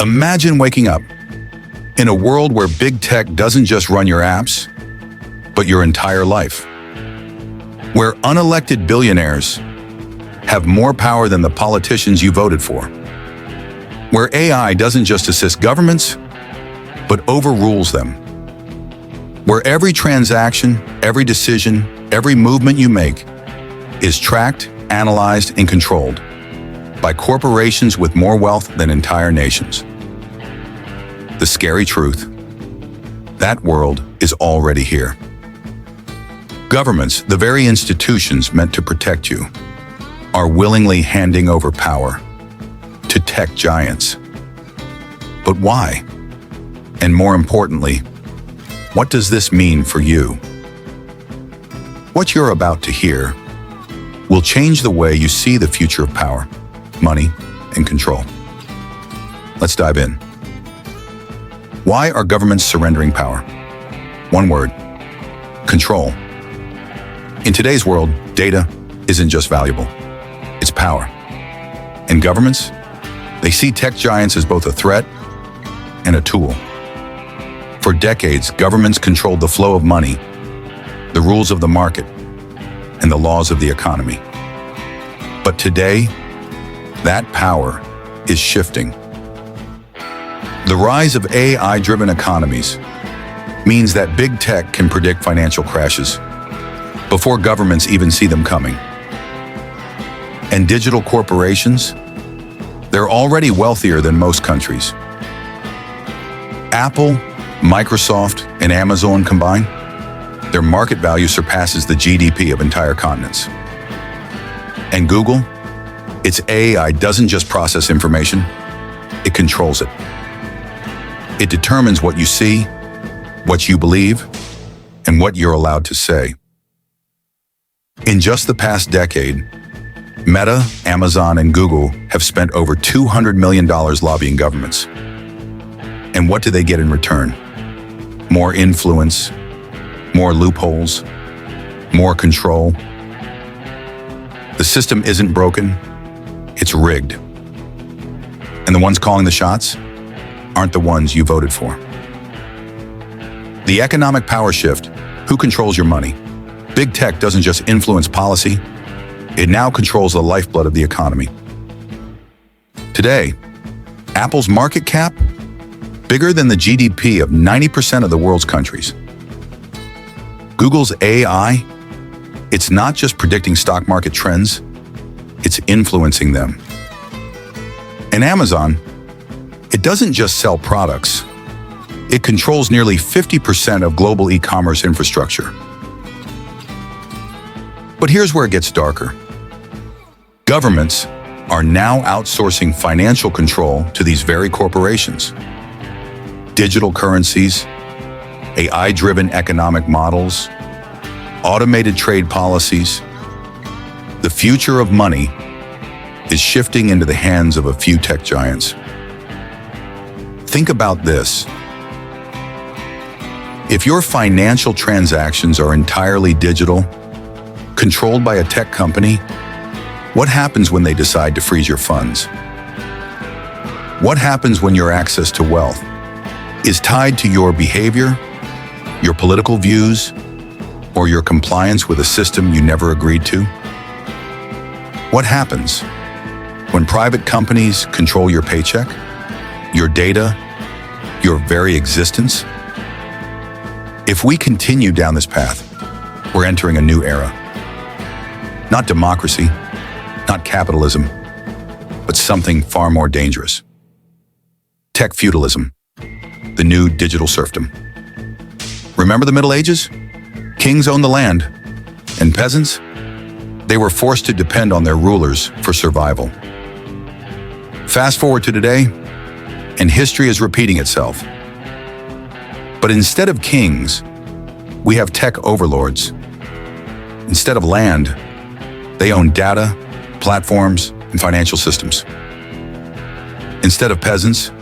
Imagine waking up in a world where big tech doesn't just run your apps, but your entire life. Where unelected billionaires have more power than the politicians you voted for. Where AI doesn't just assist governments, but overrules them. Where every transaction, every decision, every movement you make is tracked, analyzed, and controlled by corporations with more wealth than entire nations. The scary truth: that world is already here. Governments, the very institutions meant to protect you, are willingly handing over power to tech giants. But why? And more importantly, what does this mean for you? What you're about to hear will change the way you see the future of power, money, and control. Let's dive in. Why are governments surrendering power? One word: control. In today's world, data isn't just valuable, it's power. And governments, they see tech giants as both a threat and a tool. For decades, governments controlled the flow of money, the rules of the market, and the laws of the economy. But today, that power is shifting. The rise of AI-driven economies means that big tech can predict financial crashes before governments even see them coming. And digital corporations, they're already wealthier than most countries. Apple, Microsoft, and Amazon combined, their market value surpasses the GDP of entire continents. And Google, its AI doesn't just process information, it controls it. It determines what you see, what you believe, and what you're allowed to say. In just the past decade, Meta, Amazon, and Google have spent over $200 million lobbying governments. And what do they get in return? More influence, more loopholes, more control. The system isn't broken, it's rigged. And the ones calling the shots aren't the ones you voted for. The economic power shift: who controls your money? Big tech doesn't just influence policy, it now controls the lifeblood of the economy. Today, Apple's market cap, bigger than the GDP of 90% of the world's countries. Google's AI, it's not just predicting stock market trends, it's influencing them. And Amazon, it doesn't just sell products, it controls nearly 50% of global e-commerce infrastructure. But here's where it gets darker. Governments are now outsourcing financial control to these very corporations. Digital currencies, AI-driven economic models, automated trade policies. The future of money is shifting into the hands of a few tech giants. Think about this. If your financial transactions are entirely digital, controlled by a tech company, what happens when they decide to freeze your funds? What happens when your access to wealth is tied to your behavior, your political views, or your compliance with a system you never agreed to? What happens when private companies control your paycheck, your data, your very existence? If we continue down this path, we're entering a new era. Not democracy, not capitalism, but something far more dangerous. Tech feudalism, the new digital serfdom. Remember the Middle Ages? Kings owned the land, and peasants, they were forced to depend on their rulers for survival. Fast forward to today, and history is repeating itself. But instead of kings, we have tech overlords. Instead of land, they own data, platforms, and financial systems. Instead of peasants,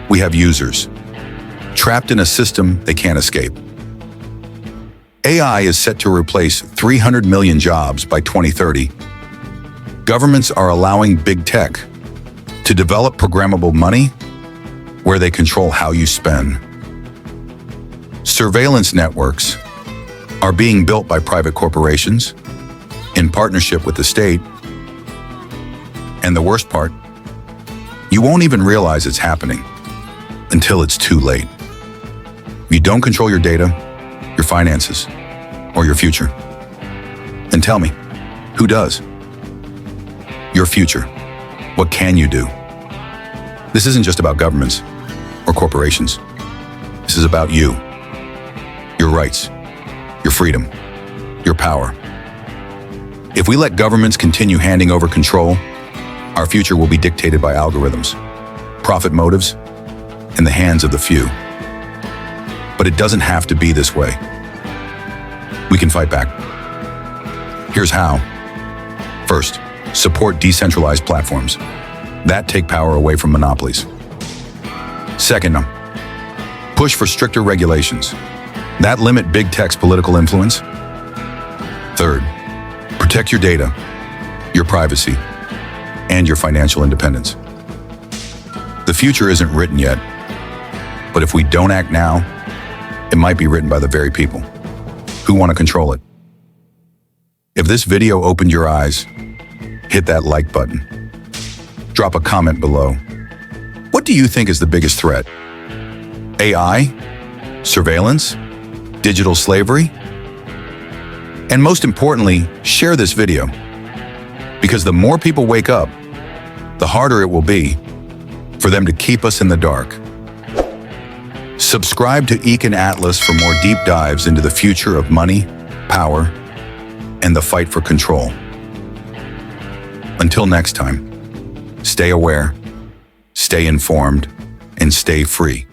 we have users, trapped in a system they can't escape. AI is set to replace 300 million jobs by 2030. Governments are allowing big tech to develop programmable money, where they control how you spend. Surveillance networks are being built by private corporations in partnership with the state. And the worst part, you won't even realize it's happening until it's too late. You don't control your data, your finances, or your future. Then tell me, who does? Your future. What can you do? This isn't just about governments or corporations. This is about you, your rights, your freedom, your power. If we let governments continue handing over control, our future will be dictated by algorithms, profit motives, in the hands of the few. But it doesn't have to be this way. We can fight back. Here's how. First, support decentralized platforms that take power away from monopolies. Second, push for stricter regulations that limit big tech's political influence. Third, protect your data, your privacy, and your financial independence. The future isn't written yet, but if we don't act now, it might be written by the very people who want to control it. If this video opened your eyes, hit that like button. Drop a comment below. What do you think is the biggest threat? AI? Surveillance? Digital slavery? And most importantly, share this video. Because the more people wake up, the harder it will be for them to keep us in the dark. Subscribe to Econ Atlas for more deep dives into the future of money, power, and the fight for control. Until next time, stay aware, stay informed, and stay free.